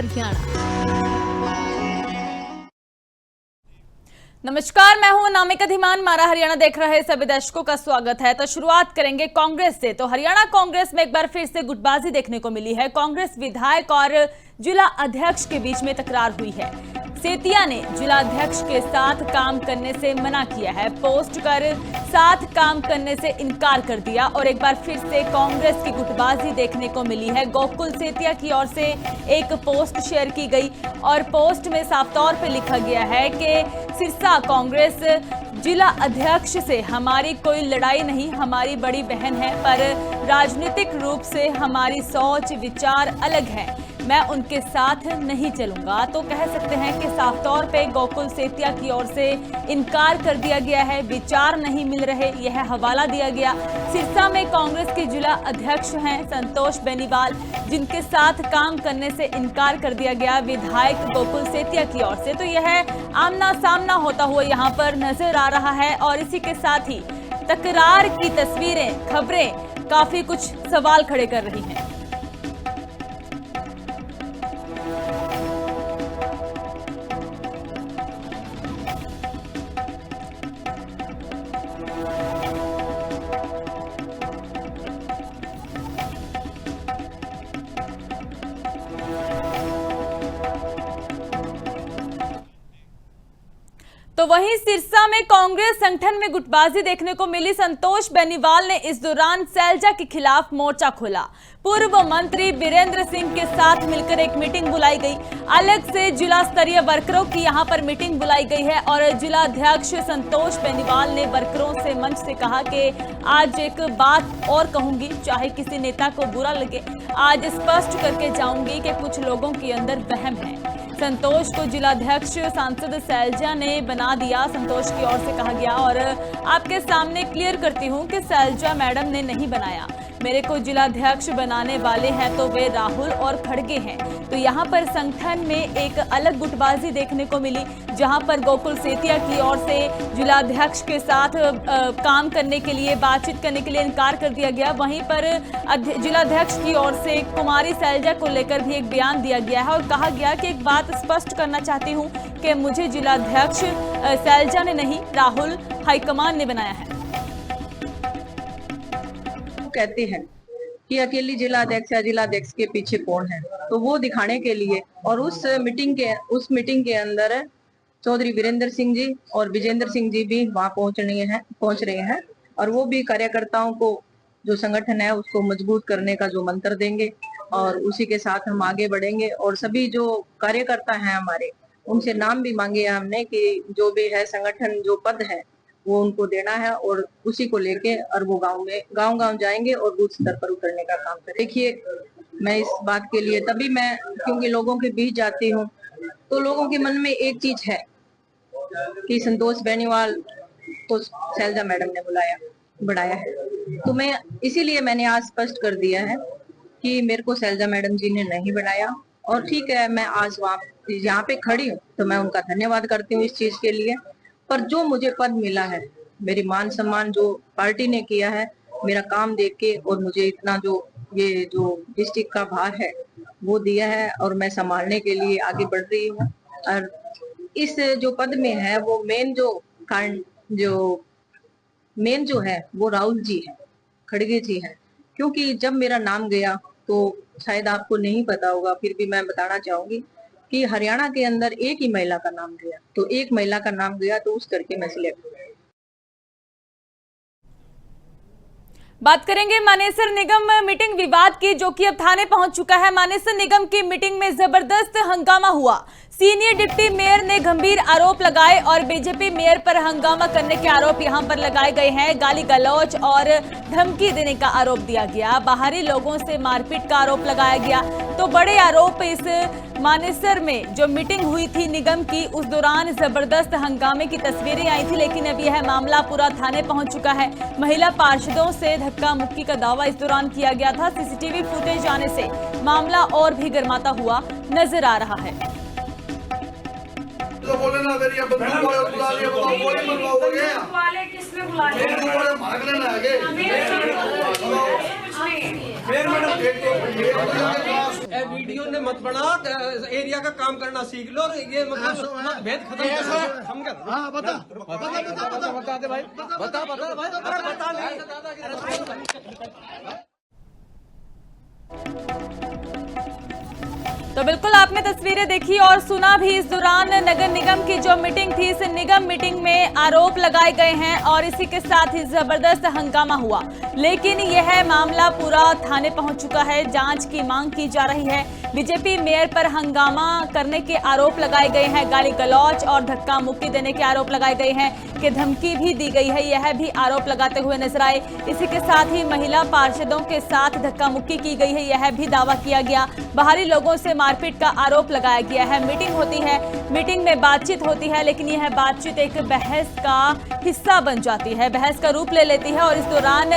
हरियाणा। नमस्कार, मैं हूं अनामिका धीमान। मारा हरियाणा देख रहे सभी दर्शकों का स्वागत है। तो शुरुआत करेंगे कांग्रेस से। तो हरियाणा कांग्रेस में एक बार फिर से गुटबाजी देखने को मिली है। कांग्रेस विधायक और जिला अध्यक्ष के बीच में तकरार हुई है। सेतिया ने जिला अध्यक्ष के साथ काम करने से मना किया है, पोस्ट कर साथ काम करने से इनकार कर दिया और एक बार फिर से कांग्रेस की गुटबाजी देखने को मिली है। गोकुल सेतिया की ओर से एक पोस्ट शेयर की गई और पोस्ट में साफ तौर पे लिखा गया है कि सिरसा कांग्रेस जिला अध्यक्ष से हमारी कोई लड़ाई नहीं, हमारी बड़ी बहन है, पर राजनीतिक रूप से हमारी सोच विचार अलग है, मैं उनके साथ नहीं चलूंगा। तो कह सकते हैं कि साफ तौर पे गोकुल सेतिया की ओर से इनकार कर दिया गया है, विचार नहीं मिल रहे, यह हवाला दिया गया। सिरसा में कांग्रेस के जिला अध्यक्ष हैं संतोष बेनीवाल, जिनके साथ काम करने से इनकार कर दिया गया विधायक गोकुल सेतिया की ओर से। तो यह आमना सामना होता हुआ यहाँ पर नजर आ रहा है और इसी के साथ ही तकरार की तस्वीरें, खबरें काफी कुछ सवाल खड़े कर रही हैं। तो वहीं सिरसा में कांग्रेस संगठन में गुटबाजी देखने को मिली। संतोष बेनीवाल ने इस दौरान सैलजा के खिलाफ मोर्चा खोला। पूर्व मंत्री बीरेंद्र सिंह के साथ मिलकर एक मीटिंग बुलाई गई। अलग से जिला स्तरीय वर्करों की यहां पर मीटिंग बुलाई गई है और जिला अध्यक्ष संतोष बेनीवाल ने वर्करों से मंच से कहा कि आज एक बात और कहूंगी, चाहे किसी नेता को बुरा लगे, आज स्पष्ट करके जाऊंगी कि कुछ लोगों के अंदर वहम है। संतोष को जिलाध्यक्ष सांसद सैलजा ने बना दिया, संतोष की ओर से कहा गया। और आपके सामने क्लियर करती हूं कि सैलजा मैडम ने नहीं बनाया, मेरे को जिलाध्यक्ष बनाने वाले हैं तो वे राहुल और खड़गे हैं। तो यहाँ पर संगठन में एक अलग गुटबाजी देखने को मिली, जहां पर गोकुल सेतिया की ओर से जिलाध्यक्ष के साथ काम करने के लिए, बातचीत करने के लिए इनकार कर दिया गया। वहीं पर जिलाध्यक्ष की ओर से कुमारी सैलजा को लेकर भी एक बयान दिया गया है और कहा गया कि एक बात स्पष्ट करना चाहती हूं कि मुझे जिलाध्यक्ष सैलजा ने नहीं, राहुल हाईकमान ने बनाया है। कहते हैं कि अकेली जिलाध्यक्ष या जिलाध्यक्ष के पीछे कौन है, तो वो दिखाने के लिए और उस मीटिंग के अंदर चौधरी वीरेंद्र सिंह जी और विजेंद्र सिंह जी भी वहां पहुंच रहे हैं और वो भी कार्यकर्ताओं को, जो संगठन है उसको मजबूत करने का जो मंत्र देंगे और उसी के साथ हम आगे बढ़ेंगे। और सभी जो कार्यकर्ता हैं हमारे, उनसे नाम भी मांगे हमने कि जो भी है संगठन, जो पद है वो उनको देना है और उसी को लेके और वो गांव जाएंगे और बूथ स्तर पर उतरने का काम करें। देखिए, मैं इस बात के लिए तभी मैं, क्योंकि लोगों के बीच जाती हूँ तो लोगों के मन में एक चीज है कि संतोष बेनीवाल को सैलजा मैडम ने बढ़ाया है। तो मैं इसीलिए मैंने आज स्पष्ट कर दिया है कि मेरे को सैलजा मैडम जी ने नहीं बढ़ाया। और ठीक है, मैं आज यहाँ पे खड़ी हूँ तो मैं उनका धन्यवाद करती हूँ इस चीज के लिए। पर जो मुझे पद मिला है, मेरी मान सम्मान जो पार्टी ने किया है, मेरा काम देख के, और मुझे इतना जो डिस्ट्रिक्ट का भार है वो दिया है और मैं संभालने के लिए आगे बढ़ रही हूँ। और इस जो पद में है वो मेन जो है वो राहुल जी है, खड़गे जी है। क्योंकि जब मेरा नाम गया तो शायद आपको नहीं पता होगा, फिर भी मैं बताना चाहूंगी कि हरियाणा के अंदर एक ही महिला का नाम गया, तो एक महिला का नाम गया तो उस करके मैं सिलेक्ट हुई। बात करेंगे मानेसर निगम मीटिंग विवाद की, जो कि अब थाने पहुंच चुका है। मानेसर निगम की मीटिंग में जबरदस्त हंगामा हुआ। सीनियर डिप्टी मेयर ने गंभीर आरोप लगाए और बीजेपी मेयर पर हंगामा करने के आरोप यहां पर लगाए गए हैं। गाली गलौज और धमकी देने का आरोप दिया गया, बाहरी लोगों से मारपीट का आरोप लगाया गया। तो बड़े आरोप इस मानेसर में जो मीटिंग हुई थी निगम की, उस दौरान जबरदस्त हंगामे की तस्वीरें आई थी। लेकिन अब यह मामला पूरा थाने पहुंच चुका है। महिला पार्षदों से धक्का मुक्की का दावा इस दौरान किया गया था। सीसीटीवी फुटेज आने से मामला और भी गर्माता हुआ नजर आ रहा है। तो बोले ना मेरी बंदूक वाले बुला लिया, बोले मरवाओगे, वाले किसने बुला लिया? भागने लगे। फिर मैडम ए वीडियो ने मत बना, एरिया का काम करना सीख लो और ये मतलब भेद खत्म करो। हम क्या? हाँ बता दे भाई, बता नहीं। तो बिल्कुल आपने तस्वीरें देखी और सुना भी। इस दौरान नगर निगम की जो मीटिंग थी, इस निगम मीटिंग में आरोप लगाए गए हैं और इसी के साथ ही जबरदस्त हंगामा हुआ। लेकिन यह मामला पूरा थाने पहुंच चुका है, जांच की मांग की जा रही है। बीजेपी मेयर पर हंगामा करने के आरोप लगाए गए हैं, गाली गलौज और धक्का मुक्की देने के आरोप लगाए गए हैं, कि धमकी भी दी गई है, यह भी आरोप लगाते हुए नजर आए। इसी के साथ ही महिला पार्षदों के साथ धक्का मुक्की की गई है, यह भी दावा किया गया। बाहरी लोगों से मारपीट का आरोप लगाया गया है। मीटिंग होती है, मीटिंग में बातचीत होती है, लेकिन यह बातचीत एक बहस का हिस्सा बन जाती है, बहस का रूप ले लेती है और इस दौरान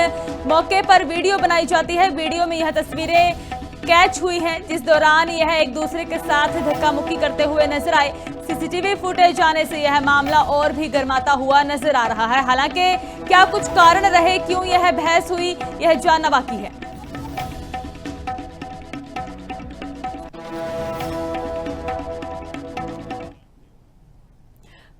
मौके पर वीडियो बनाई जाती है। वीडियो में यह तस्वीरें कैच हुई हैं, जिस दौरान यह एक दूसरे के साथ धक्का मुक्की करते हुए नजर आए। सीसीटीवी फुटेज आने से यह मामला और भी गर्माता हुआ नजर आ रहा है। हालांकि क्या कुछ कारण रहे, क्यों यह बहस हुई, यह जानना बाकी है।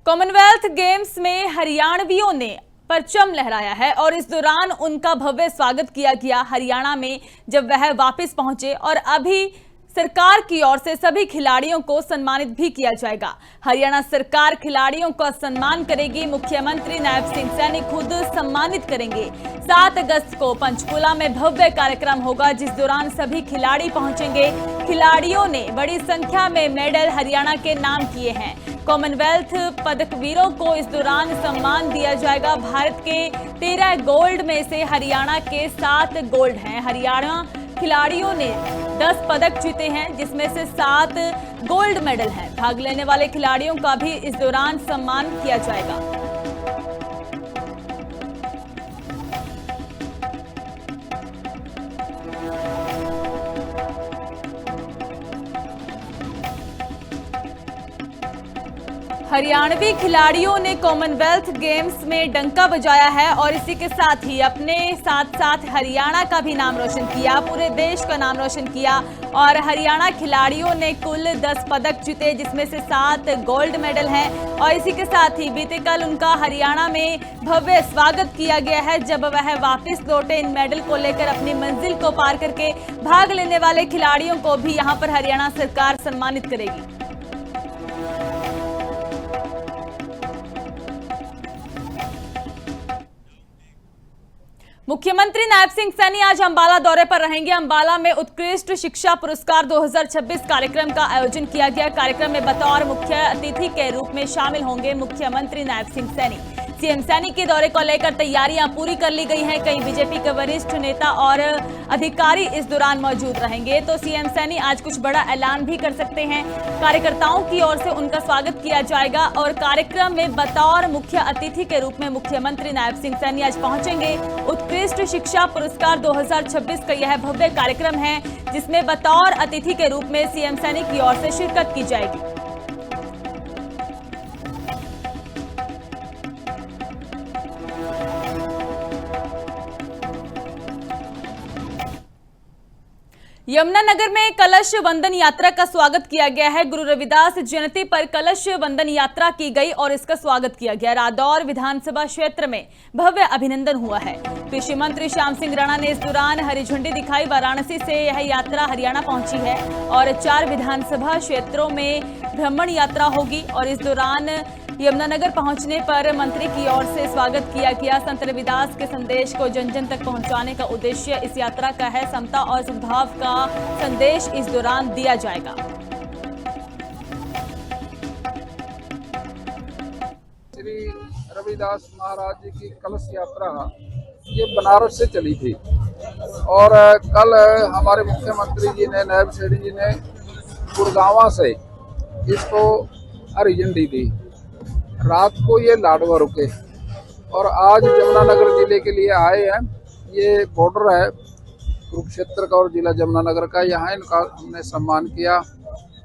कॉमनवेल्थ गेम्स में हरियाणवियों ने परचम लहराया है और इस दौरान उनका भव्य स्वागत किया गया हरियाणा में, जब वह वापस पहुंचे। और अभी सरकार की ओर से सभी खिलाड़ियों को सम्मानित भी किया जाएगा। हरियाणा सरकार खिलाड़ियों का सम्मान करेगी, मुख्यमंत्री नायब सिंह सैनी खुद सम्मानित करेंगे। 7 अगस्त को पंचकुला में भव्य कार्यक्रम होगा, जिस दौरान सभी खिलाड़ी पहुंचेंगे। खिलाड़ियों ने बड़ी संख्या में मेडल हरियाणा के नाम किए हैं। कॉमनवेल्थ पदकवीरों को इस दौरान सम्मान दिया जाएगा। भारत के 13 गोल्ड में से हरियाणा के 7 गोल्ड हैं। हरियाणा खिलाड़ियों ने 10 पदक जीते हैं, जिसमें से 7 गोल्ड मेडल हैं। भाग लेने वाले खिलाड़ियों का भी इस दौरान सम्मान किया जाएगा। हरियाणवी खिलाड़ियों ने कॉमनवेल्थ गेम्स में डंका बजाया है और इसी के साथ ही अपने साथ साथ हरियाणा का भी नाम रोशन किया, पूरे देश का नाम रोशन किया। और हरियाणा खिलाड़ियों ने कुल 10 पदक जीते, जिसमें से 7 गोल्ड मेडल हैं। और इसी के साथ ही बीते कल उनका हरियाणा में भव्य स्वागत किया गया है, जब वह वापस लौटे इन मेडल को लेकर अपनी मंजिल को पार करके। भाग लेने वाले खिलाड़ियों को भी यहाँ पर हरियाणा सरकार सम्मानित करेगी। मुख्यमंत्री नायब सिंह सैनी आज अंबाला दौरे पर रहेंगे। अंबाला में उत्कृष्ट शिक्षा पुरस्कार 2026 कार्यक्रम का आयोजन किया गया। कार्यक्रम में बतौर मुख्य अतिथि के रूप में शामिल होंगे मुख्यमंत्री नायब सिंह सैनी। सीएम सैनी के दौरे को लेकर तैयारियां पूरी कर ली गई हैं। कई बीजेपी के वरिष्ठ नेता और अधिकारी इस दौरान मौजूद रहेंगे, तो सीएम सैनी आज कुछ बड़ा ऐलान भी कर सकते हैं। कार्यकर्ताओं की ओर से उनका स्वागत किया जाएगा और कार्यक्रम में बतौर मुख्य अतिथि के रूप में मुख्यमंत्री नायब सिंह सैनी आज पहुंचेंगे। उत्कृष्ट शिक्षा पुरस्कार 2026 का यह भव्य कार्यक्रम है, जिसमें बतौर अतिथि के रूप में सीएम सैनी की ओर से शिरकत की जाएगी। यमुनानगर में कलश वंदन यात्रा का स्वागत किया गया है। गुरु रविदास जयंती पर कलश वंदन यात्रा की गई और इसका स्वागत किया गया। रादौर विधानसभा क्षेत्र में भव्य अभिनंदन हुआ है। कृषि मंत्री श्याम सिंह राणा ने इस दौरान हरी झंडी दिखाई। वाराणसी से यह यात्रा हरियाणा पहुंची है और 4 विधानसभा क्षेत्रों में भ्रमण यात्रा होगी। और इस दौरान यमुनानगर पहुंचने पर मंत्री की ओर से स्वागत किया गया। संत रविदास के संदेश को जन जन तक पहुंचाने का उद्देश्य इस यात्रा का है। समता और सद्भाव का संदेश इस दौरान दिया जाएगा। श्री रविदास महाराज जी की कलश यात्रा ये बनारस से चली थी और कल हमारे मुख्यमंत्री जी ने, नायब सेठी जी ने गुड़गांव से इसको हरी झंडी दी। रात को ये लाडवा रुके और आज यमुनानगर जिले के लिए आए हैं। ये बॉर्डर है कुरुक्षेत्र का और जिला यमुनानगर का। यहाँ इनका हमने सम्मान किया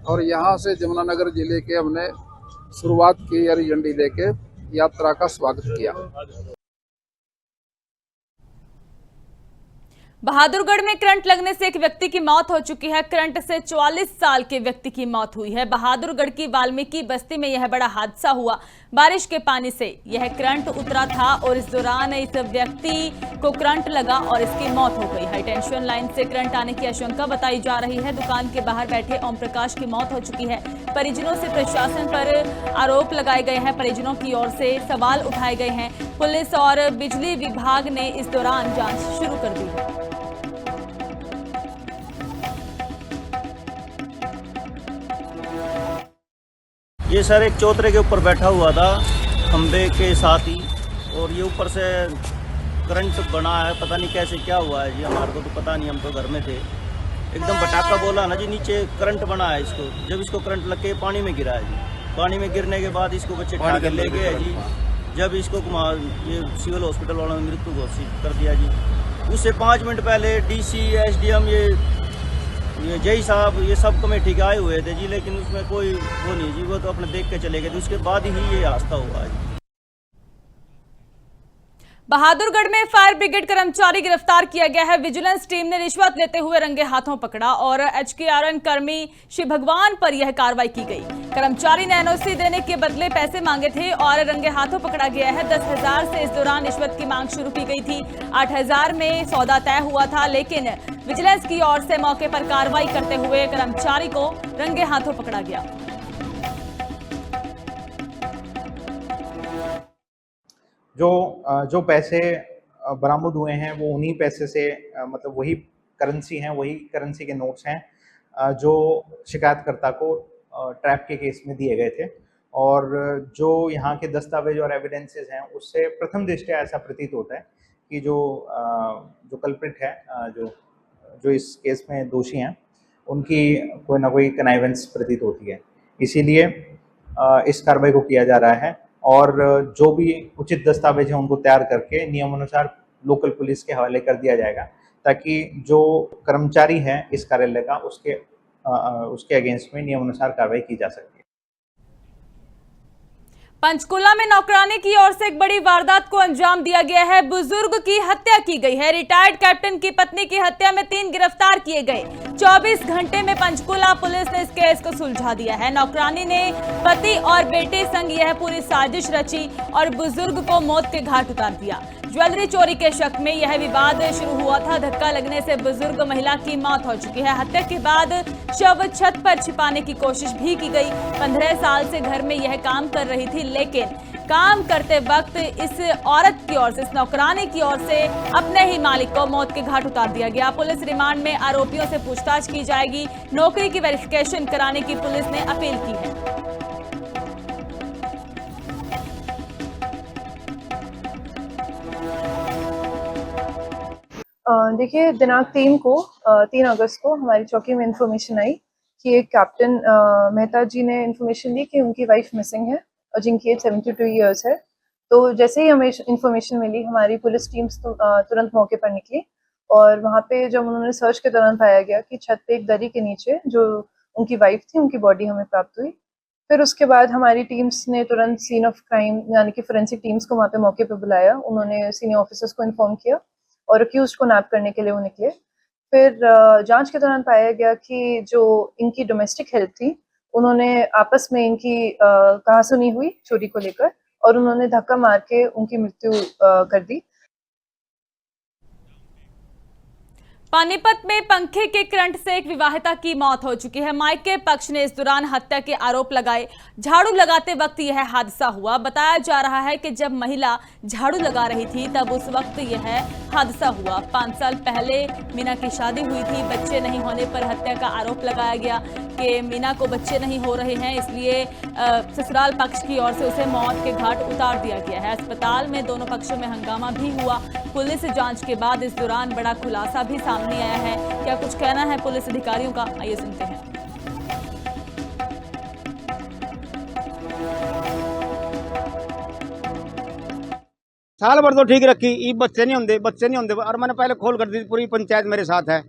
और यहाँ से यमुनानगर जिले के हमने शुरुआत की हरी झंडी लेके यात्रा का स्वागत किया। बहादुरगढ़ में करंट लगने से एक व्यक्ति की मौत हो चुकी है। करंट से 44 साल के व्यक्ति की मौत हुई है। बहादुरगढ़ की वाल्मीकि बस्ती में यह बड़ा हादसा हुआ। बारिश के पानी से यह करंट उतरा था और इस दौरान इस व्यक्ति को करंट लगा और इसकी मौत हो गई। हाई टेंशन लाइन से करंट आने की आशंका बताई जा रही है। दुकान के बाहर बैठे ओम प्रकाश की मौत हो चुकी है। परिजनों से प्रशासन पर आरोप लगाए गए हैं। परिजनों की ओर से सवाल उठाए गए हैं। पुलिस और बिजली विभाग ने इस दौरान जांच शुरू कर दी है। ये सर एक चौतरे के ऊपर बैठा हुआ था खंबे के साथ ही, और ये ऊपर से करंट बना है। पता नहीं कैसे क्या हुआ है जी, हमारे को तो पता नहीं, हम तो घर में थे। एकदम पटाखा बोला ना जी, नीचे करंट बना है इसको। जब इसको करंट लग के पानी में गिरा है जी। पानी में गिरने के बाद इसको बच्चे उठा के ले गए जी। जब इसको ये सिविल हॉस्पिटल वालों ने मृत्यु घोषित कर दिया जी। उससे 5 मिनट पहले डीसी, एसडीएम, ये जय साहब, ये सब कमेटी के आए हुए थे जी, लेकिन उसमें कोई वो नहीं जी, वो तो अपने देख के चले गए थे। उसके बाद ही ये हादसा हुआ है। बहादुरगढ़ में फायर ब्रिगेड कर्मचारी गिरफ्तार किया गया है। विजिलेंस टीम ने रिश्वत लेते हुए रंगे हाथों पकड़ा और HKRN कर्मी श्री भगवान पर यह कार्रवाई की गई। कर्मचारी ने NOC देने के बदले पैसे मांगे थे और रंगे हाथों पकड़ा गया है। 10,000 से इस दौरान रिश्वत की मांग शुरू की गई थी। 8,000 में सौदा तय हुआ था, लेकिन विजिलेंस की ओर से मौके पर कार्रवाई करते हुए कर्मचारी को रंगे हाथों पकड़ा गया। जो पैसे बरामद हुए हैं वो उन्हीं पैसे से, मतलब वही करेंसी हैं, वही करेंसी के नोट्स हैं जो शिकायतकर्ता को ट्रैप के केस में दिए गए थे। और जो यहाँ के दस्तावेज और एविडेंसेस हैं उससे प्रथम दृष्टया ऐसा प्रतीत होता है कि जो कल्प्रिट है, जो इस केस में दोषी हैं, उनकी कोई ना कोई कनाइवेंस प्रतीत होती है। इसीलिए इस कार्रवाई को किया जा रहा है और जो भी उचित दस्तावेज हैं उनको तैयार करके नियमानुसार लोकल पुलिस के हवाले कर दिया जाएगा, ताकि जो कर्मचारी है इस कार्यालय का उसके अगेंस्ट में नियमानुसार कार्रवाई की जा सके। पंचकुला में नौकरानी की ओर से एक बड़ी वारदात को अंजाम दिया गया है। बुजुर्ग की हत्या की गई है। रिटायर्ड कैप्टन की पत्नी की हत्या में 3 गिरफ्तार किए गए। 24 घंटे में पंचकुला पुलिस ने इस केस को सुलझा दिया है। नौकरानी ने पति और बेटे संग यह पूरी साजिश रची और बुजुर्ग को मौत के घाट उतार दिया। ज्वेलरी चोरी के शक में यह विवाद शुरू हुआ था। धक्का लगने से बुजुर्ग महिला की मौत हो चुकी है। हत्या के बाद शव छत पर छिपाने की कोशिश भी की गई। 15 साल से घर में यह काम कर रही थी, लेकिन काम करते वक्त इस औरत की ओर से, इस नौकरानी की ओर से अपने ही मालिक को मौत के घाट उतार दिया गया। पुलिस रिमांड में आरोपियों से पूछताछ की जाएगी। नौकरी की वेरिफिकेशन कराने की पुलिस ने अपील की है। देखिए, दिनांक 3 अगस्त को हमारी चौकी में इंफॉर्मेशन आई कि एक कैप्टन मेहता जी ने इंफॉर्मेशन दी कि उनकी वाइफ मिसिंग है और जिनकी एज 72 ईयर्स है। तो जैसे ही हमें इंफॉर्मेशन मिली, हमारी पुलिस टीम्स तुरंत मौके पर निकली और वहाँ पे जब उन्होंने सर्च के दौरान पाया गया कि छत पे एक दरी के नीचे जो उनकी वाइफ थी, उनकी बॉडी हमें प्राप्त हुई। फिर उसके बाद हमारी टीम्स ने तुरंत सीन ऑफ क्राइम यानी कि फोरेंसिक टीम्स को वहाँ पे मौके पर बुलाया। उन्होंने सीनियर ऑफिसर्स को इन्फॉर्म किया और अक्यूज्ड को नैप करने के लिए वो निकले। फिर जांच के दौरान पाया गया कि जो इनकी डोमेस्टिक हेल्प थी, उन्होंने आपस में इनकी कहासुनी हुई चोरी को लेकर और उन्होंने धक्का मार के उनकी मृत्यु कर दी। पानीपत में पंखे के करंट से एक विवाहिता की मौत हो चुकी है। मायके पक्ष ने इस दौरान हत्या के आरोप लगाए। झाड़ू लगाते वक्त यह हादसा हुआ। बताया जा रहा है कि जब महिला झाड़ू लगा रही थी तब उस वक्त यह हादसा हुआ। 5 साल पहले मीना की शादी हुई थी। बच्चे नहीं होने पर हत्या का आरोप लगाया गया कि मीना को बच्चे नहीं हो रहे हैं, इसलिए ससुराल पक्ष की ओर से उसे मौत के घाट उतार दिया गया है। अस्पताल में दोनों पक्षों में हंगामा भी हुआ। पुलिस जांच के बाद इस दौरान बड़ा खुलासा भी सामने आया है। क्या कुछ कहना है पुलिस अधिकारियों का, आइए सुनते हैं। साल भर तो ठीक रखी, ये बच्चे नहीं होंगे और मैंने पहले खोल कर दी। पूरी पंचायत मेरे साथ है,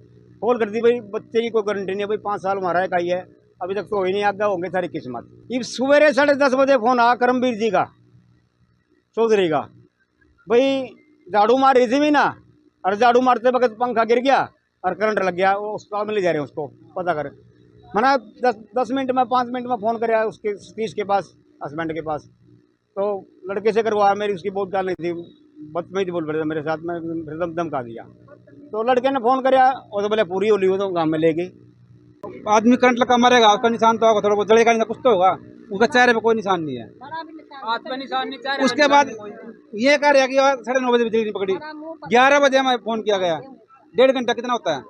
खोल कर दी भाई, बच्चे की कोई गारंटी नहीं है भाई। 5 साल हमारा का ही है, अभी तक तो हो ही नहीं, आगे होंगे सारी किस्मत। ये सवेरे 10:30 बजे फोन आया करमवीर जी का, चौधरी का, भाई झाड़ू मार रही थी भी ना, और झाड़ू मारते वक्त पंखा गिर गया और करंट लग गया, वो उसका मिल जा रहे हैं, उसको पता कर। मैंने 10 मिनट में 5 मिनट में फ़ोन कराया उसके सतीश के पास, हस्बैंड के पास, तो लड़के से करवाया। मेरी उसकी बहुत गाल नहीं थी, बदतमीजी बोल रहे थे मेरे साथ, मैं फिर धमका दिया। तो लड़के ने फ़ोन कराया और तो बोले पूरी होली हो तो गाँव में ले गई। आदमी करंट लगा मरेगा, उसका निशान तो होगा, थोड़ा बहुत जलेगा नहीं, कुछ तो होगा। उसका चेहरे पे कोई निशान नहीं है। उसके बाद ये कह रहा कि 9:30 बजे बिजली नहीं पकड़ी, 11 बजे हमें फ़ोन किया गया, 1.5 घंटा कितना होता है।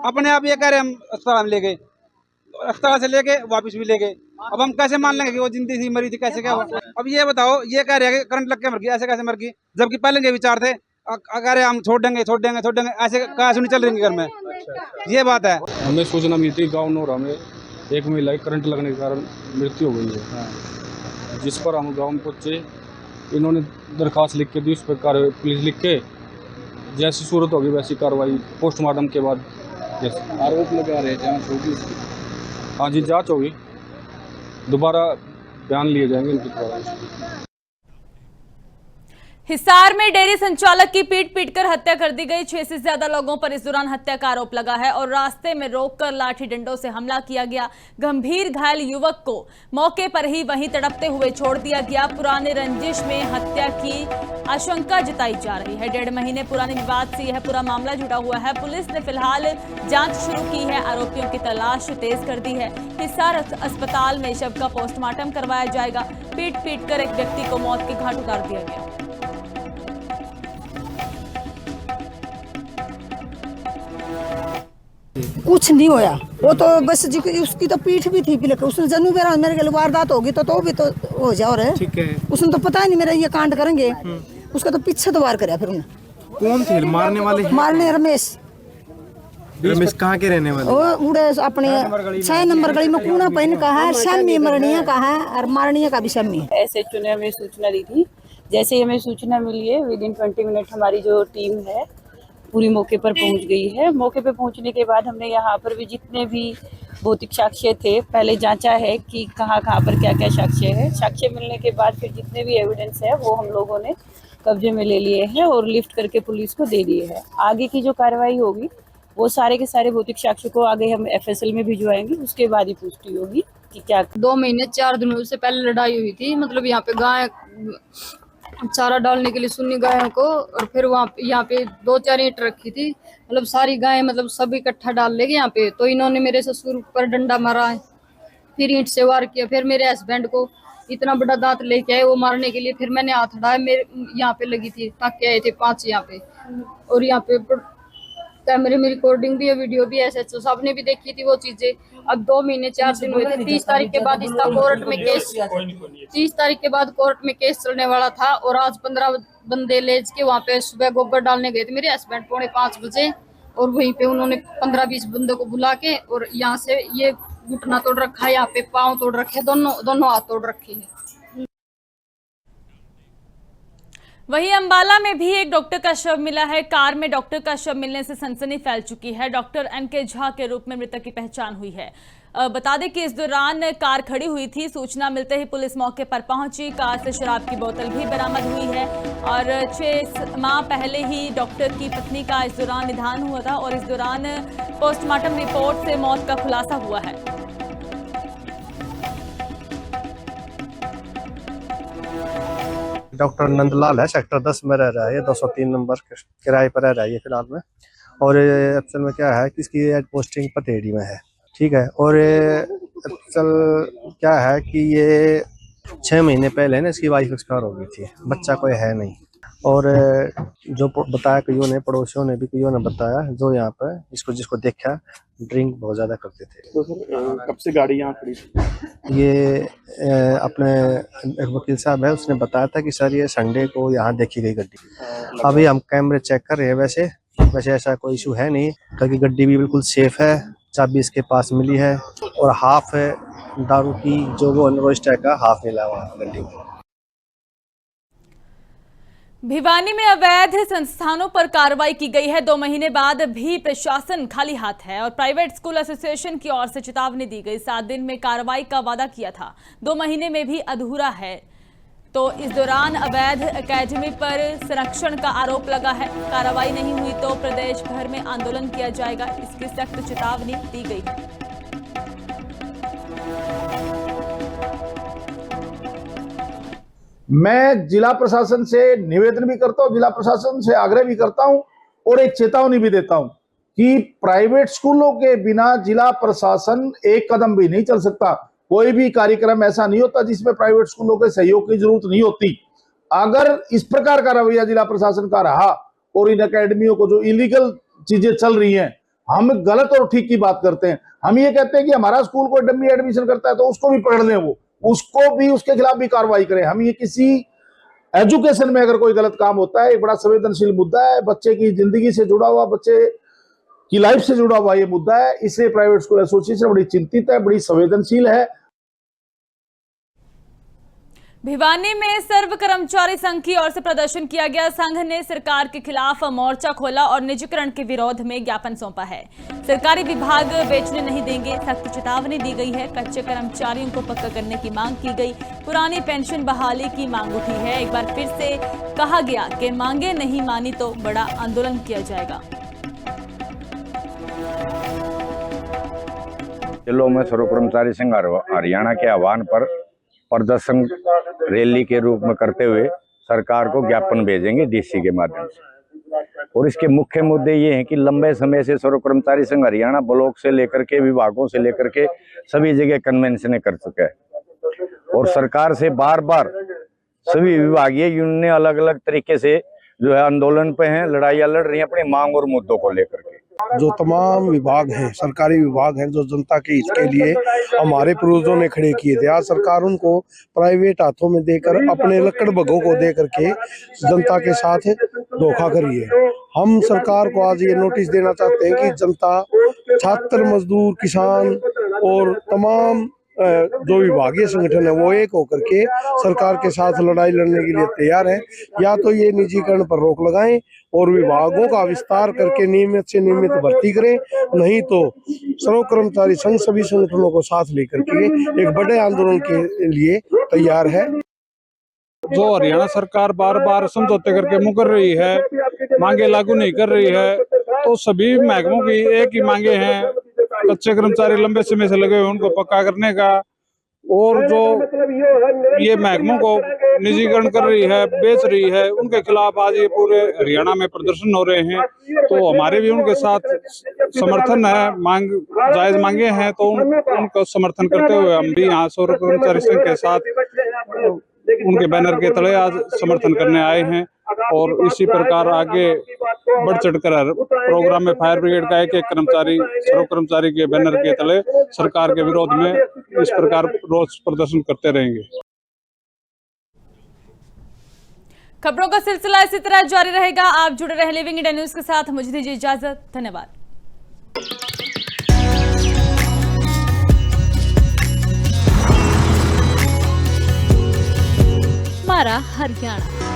अपने आप ये कह रहे हम अस्पताल में ले गए, अस्पताल से लेके वापस भी ले गए। अब हम कैसे मान लेंगे कि वो जिंदी थी मरी थी, कैसे क्या हुआ? अब ये बताओ, ये कह रहे हैं कि करंट लग के मर गई, ऐसे कैसे मर गई? जबकि पहले के विचार थे अगर हम छोड़ देंगे, ऐसे कहा सुनी चल रही घर में, ये बात है। हमें सूचना मिली थी गाँव नोरा में एक महिला की करंट लगने के कारण मृत्यु हो गई है, जिस पर हम गाँव में पहुँचे। इन्होंने दरखास्त लिख के दी, उस पर कार्रवाई पुलिस लिख के जैसी सूरत होगी वैसी कार्रवाई पोस्टमार्टम के बाद। आरोप लगा रहे जांच होगी इसकी? हाँ जी, जांच होगी, दोबारा बयान लिए जाएंगे इनके द्वारा। हिसार में डेयरी संचालक की पीट-पीटकर हत्या कर दी गई। 6 से ज्यादा लोगों पर इस दौरान हत्या का आरोप लगा है और रास्ते में रोककर लाठी डंडों से हमला किया गया। गंभीर घायल युवक को मौके पर ही वहीं तड़पते हुए छोड़ दिया गया। पुराने रंजिश में हत्या की आशंका जताई जा रही है। 1.5 महीने पुराने विवाद से यह पूरा मामला जुड़ा हुआ है। पुलिस ने फिलहाल जांच शुरू की है, आरोपियों की तलाश तेज कर दी है। हिसार अस्पताल में शव का पोस्टमार्टम करवाया जाएगा। पीट कर एक व्यक्ति को मौत के घाट उतार दिया गया। कुछ नहीं होया, वो तो बस उसकी तो पीठ भी थी पिलक, उसने जनू मेरा मेरे के वारदात होगी तो भी तो हो जाओ रे। ठीक है, उसने तो पता ही नहीं मेरा ये कांड करेंगे, उसका तो पीछे तो वार कराया। फिर उन्हें कौन थे मारने वाले? मारने रमेश कहाँ के रहने वाले? वो उड़े अपने 6 नंबर गली में कूना पहन का है, शामी मरणीय का है और मारणीय का भी शामी है। SHO ने हमें सूचना दी थी। जैसे ही हमें सूचना मिली है, विदिन 20 मिनट हमारी जो टीम है पूरी मौके पर पहुंच गई है। मौके पर पहुंचने के बाद हमने यहाँ पर भी जितने भी भौतिक साक्ष्य थे पहले जांचा है कि कहाँ पर क्या क्या साक्ष्य है। साक्ष्य मिलने के बाद फिर जितने भी एविडेंस है वो हम लोगों ने कब्जे में ले लिए हैं और लिफ्ट करके पुलिस को दे दिए हैं। आगे की जो कार्रवाई होगी वो सारे के सारे भौतिक साक्ष्य को आगे हम FSL में भिजवाएंगे, उसके बाद ही पुष्टि होगी कि क्या। 2 महीने 4 दिनों से पहले लड़ाई हुई थी, मतलब यहाँ पे गाय चारा डालने के लिए सुन्नी गायों को, और फिर वहाँ यहाँ पे 2-4 ईंट रखी थी, मतलब सारी गायें मतलब सब इकट्ठा डाल लेंगे यहाँ पे। तो इन्होंने मेरे ससुर पर डंडा मारा, फिर ईंट से वार किया, फिर मेरे हस्बैंड को इतना बड़ा दांत लेके आए वो मारने के लिए। फिर मैंने हाथ उठाया, मेरे यहाँ पे लगी थी, टाके आए थे 5 यहाँ पे, और यहाँ पे कैमरे में रिकॉर्डिंग भी है, वीडियो भी है। SHO साहब ने भी देखी थी वो चीजें। अब 2 महीने 4 दिन हुए थे। 30 तारीख के बाद इसका कोर्ट में केस 30 तारीख के बाद कोर्ट में केस चलने वाला था, और आज 15 बंदे लेज के वहाँ पे सुबह गोबर डालने गए थे मेरे हस्बैंड 4:45 बजे, और वहीं पे उन्होंने 15-20 बंदों को बुला के और यहाँ से ये घुटना तोड़ रखा है, यहाँ पे पाँव तोड़ रखे, दोनों हाथ तोड़ रखे हैं। वहीं अंबाला में भी एक डॉक्टर का शव मिला है। कार में डॉक्टर का शव मिलने से सनसनी फैल चुकी है। डॉक्टर NK झा के रूप में मृतक की पहचान हुई है। बता दें कि इस दौरान कार खड़ी हुई थी। सूचना मिलते ही पुलिस मौके पर पहुंची। कार से शराब की बोतल भी बरामद हुई है और 6 माह पहले ही डॉक्टर की पत्नी का इस दौरान निधन हुआ था और इस दौरान पोस्टमार्टम रिपोर्ट से मौत का खुलासा हुआ है। डॉक्टर नंदलाल है, सेक्टर 10 में रह रहा है, 203 नंबर किराए पर रह रहा है फिलहाल में। और एक्चुअल में क्या है कि इसकी पोस्टिंग पतेड़ी में है, ठीक है। और एक्चुअल क्या है कि ये 6 महीने पहले ना इसकी वाइफ एक्सपायर हो गई थी, बच्चा कोई है नहीं। और जो बताया कईयों ने, पड़ोसियों ने भी कईयों ने बताया, जो यहाँ पे जिसको देखा ड्रिंक बहुत ज्यादा करते थे। तो सर कब से गाड़ी यहाँ खड़ी थी? ये अपने एक वकील साहब है, उसने बताया था कि सर ये संडे को यहाँ देखी गई गड्डी। अभी हम कैमरे चेक कर रहे हैं। वैसे ऐसा कोई इशू है नहीं, क्योंकि गड्डी भी बिल्कुल सेफ है, चाबी इसके पास मिली है और हाफ है दारू की जो वो अनरोस्टेड का हाफ मिला हुआ गड्डी में। भिवानी में अवैध संस्थानों पर कार्रवाई की गई है। 2 महीने बाद भी प्रशासन खाली हाथ है और प्राइवेट स्कूल एसोसिएशन की ओर से चेतावनी दी गई। 7 दिन में कार्रवाई का वादा किया था, 2 महीने में भी अधूरा है। तो इस दौरान अवैध एकेडमी पर संरक्षण का आरोप लगा है। कार्रवाई नहीं हुई तो प्रदेश भर में आंदोलन किया जाएगा, इसकी सख्त चेतावनी दी गई है। मैं जिला प्रशासन से निवेदन भी करता हूं, जिला प्रशासन से आग्रह भी करता हूं और एक चेतावनी भी देता हूं कि प्राइवेट स्कूलों के बिना जिला प्रशासन एक कदम भी नहीं चल सकता। कोई भी कार्यक्रम ऐसा नहीं होता जिसमें प्राइवेट स्कूलों के सहयोग की जरूरत नहीं होती। अगर इस प्रकार का रवैया जिला प्रशासन का रहा और इन अकेडमियों को जो इलीगल चीजें चल रही हैं, हम गलत और ठीक की बात करते हैं। हम ये कहते हैं कि हमारा स्कूल कोई डमी एडमिशन करता है तो उसको भी पकड़ लें, वो उसको भी उसके खिलाफ भी कार्रवाई करें। हम ये किसी एजुकेशन में अगर कोई गलत काम होता है, एक बड़ा संवेदनशील मुद्दा है, बच्चे की जिंदगी से जुड़ा हुआ, बच्चे की लाइफ से जुड़ा हुआ ये मुद्दा है। इसलिए प्राइवेट स्कूल एसोसिएशन बड़ी चिंतित है, बड़ी संवेदनशील है। भिवानी में सर्व कर्मचारी संघ की ओर से प्रदर्शन किया गया। संघ ने सरकार के खिलाफ मोर्चा खोला और निजीकरण के विरोध में ज्ञापन सौंपा है। सरकारी विभाग बेचने नहीं देंगे, सख्त चेतावनी दी गई है। कच्चे कर्मचारियों को पक्का करने की मांग की गई। पुरानी पेंशन बहाली की मांग उठी है। एक बार फिर से कहा गया कि मांगे नहीं मानी तो बड़ा आंदोलन किया जाएगा। जिलों में सर्व कर्मचारी संघ हरियाणा के आह्वान पर प्रदर्शन रैली के रूप में करते हुए सरकार को ज्ञापन भेजेंगे डीसी के माध्यम से। और इसके मुख्य मुद्दे ये हैं कि लंबे समय से सर्व कर्मचारी संघ हरियाणा ब्लॉक से लेकर के विभागों से लेकर के सभी जगह कन्वेंशन कर चुका है और सरकार से बार बार सभी विभागीय यूनियनें अलग अलग तरीके से जो है आंदोलन पे हैं, लड़ाइयाँ लड़ रही हैं अपनी मांग और मुद्दों को लेकर के। जो तमाम विभाग हैं, सरकारी विभाग हैं, जो जनता के हित के लिए हमारे पूर्वजों ने खड़े किए थे, आज सरकार उनको प्राइवेट हाथों में देकर अपने लकड़ बगों को दे करके जनता के साथ धोखा करी है। हम सरकार को आज ये नोटिस देना चाहते हैं कि जनता, छात्र, मजदूर, किसान और तमाम जो विभागीय संगठन है वो एक होकर के सरकार के साथ लड़ाई लड़ने के लिए तैयार है। या तो ये निजीकरण पर रोक लगाएं और विभागों का विस्तार करके नियमित से नियमित भर्ती करें, नहीं तो सर्व कर्मचारी संघ सभी संगठनों को साथ लेकर के एक बड़े आंदोलन के लिए तैयार है। जो हरियाणा सरकार बार बार समझौते करके मुकर रही है, मांगे लागू नहीं कर रही है, तो सभी महकमों की एक ही मांगे हैं, कच्चे कर्मचारी लंबे समय से लगे हुए उनको पक्का करने का, और जो ये महकमों को निजीकरण कर रही है, बेच रही है, उनके खिलाफ आज ये पूरे हरियाणा में प्रदर्शन हो रहे हैं। तो हमारे भी उनके साथ समर्थन है, मांग जायज मांगे हैं तो उनको समर्थन करते हुए हम भी यहाँ सर्व कर्मचारी संघ के साथ उनके बैनर के तले आज समर्थन करने आए हैं। और इसी प्रकार आगे बढ़ चढ़कर प्रोग्राम में फायर ब्रिगेड का एक कर्मचारी सर्व कर्मचारी के बैनर के तले सरकार के विरोध में इस प्रकार रोष प्रदर्शन करते रहेंगे। खबरों का सिलसिला इसी तरह जारी रहेगा। आप जुड़े रहे लिविंग इंडिया न्यूज के साथ। मुझे दीजिए इजाजत। धन्यवाद। हमारा हरियाणा।